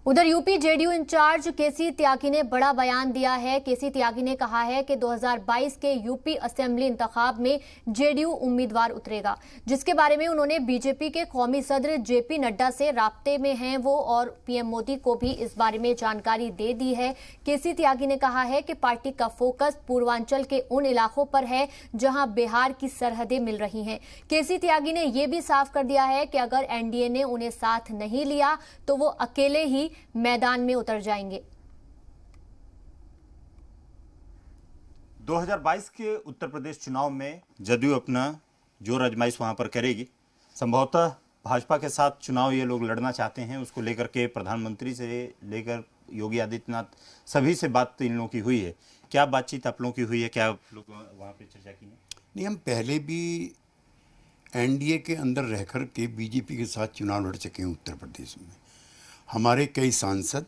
उधर UP JDU in charge केसी त्यागी ने बड़ा बयान दिया है। केसी त्यागी ने कहा है कि 2022 के यूपी असेंबली इंतखाब में जेडीयू उम्मीदवार उतरेगा, जिसके बारे में उन्होंने बीजेपी के कौमी सदर जेपी नड्डा से राब्ते में हैं वो और पीएम मोदी को भी इस बारे में जानकारी दे दी है। केसी त्यागी ने कहा है कि पार्टी का फोकस पूर्वांचल के उन इलाकों पर है जहां बिहार की सरहदें मिल रही हैं। केसी त्यागी ने यह भी साफ कर दिया है कि अगर एनडीए ने उन्हें साथ नहीं लिया तो वो अकेले ही मैदान में उतर जाएंगे। 2022 के उत्तर प्रदेश चुनाव में जदयू अपना जोर आजमाइश वहां पर करेगी। संभवतः भाजपा के साथ चुनाव ये लोग लड़ना चाहते हैं, उसको लेकर के प्रधानमंत्री से लेकर योगी आदित्यनाथ सभी से बात इन लोगों की हुई है। क्या बातचीत आप लोगों की हुई है? क्या आप लोग वहाँ पे चर्चा की है? नहीं, हम पहले भी एनडीए के अंदर रहकर के बीजेपी के साथ चुनाव लड़ चुके हैं। उत्तर प्रदेश में हमारे कई सांसद,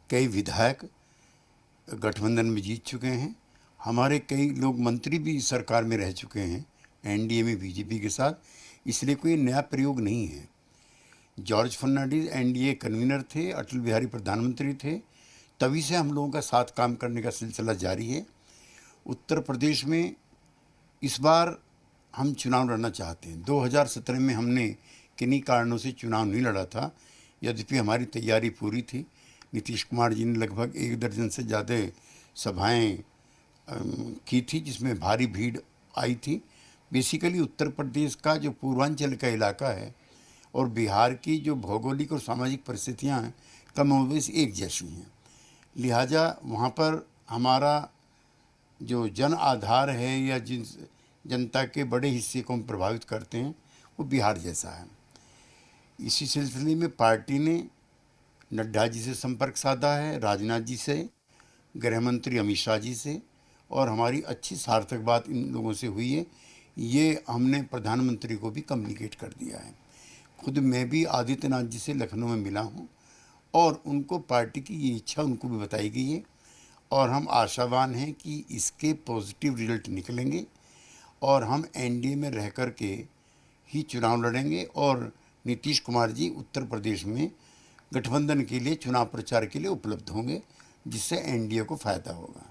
कई विधायक गठबंधन में जीत चुके हैं। हमारे कई लोग मंत्री भी सरकार में रह चुके हैं एनडीए में बीजेपी के साथ, इसलिए कोई नया प्रयोग नहीं है। जॉर्ज फर्नांडिस एनडीए कन्वीनर थे, अटल बिहारी प्रधानमंत्री थे, तभी से हम लोगों का साथ काम करने का सिलसिला जारी है। उत्तर प्रदेश में इस बार हम चुनाव लड़ना चाहते हैं। 2017 में हमने किन्हीं कारणों से चुनाव नहीं लड़ा था, यद्यपि हमारी तैयारी पूरी थी। नीतीश कुमार जी ने लगभग 1 दर्जन से ज़्यादा सभाएं की थी, जिसमें भारी भीड़ आई थी। बेसिकली उत्तर प्रदेश का जो पूर्वांचल का इलाका है और बिहार की जो भौगोलिक और सामाजिक परिस्थितियां हैं कमोबेश एक जैसी हैं, लिहाजा वहाँ पर हमारा जो जन आधार है या जिन जनता के बड़े हिस्से को हम प्रभावित करते हैं वो बिहार जैसा है। इसी सिलसिले में पार्टी ने नड्डा जी से संपर्क साधा है, राजनाथ जी से, गृह मंत्री अमित शाह जी से, और हमारी अच्छी सार्थक बात इन लोगों से हुई है। ये हमने प्रधानमंत्री को भी कम्युनिकेट कर दिया है। खुद मैं भी आदित्यनाथ जी से लखनऊ में मिला हूँ और उनको पार्टी की ये इच्छा उनको भी बताई गई है और हम आशावान हैं कि इसके पॉजिटिव रिजल्ट निकलेंगे और हम एनडीए में रह कर के ही चुनाव लड़ेंगे और नीतीश कुमार जी उत्तर प्रदेश में गठबंधन के लिए चुनाव प्रचार के लिए उपलब्ध होंगे, जिससे एनडीए को फ़ायदा होगा।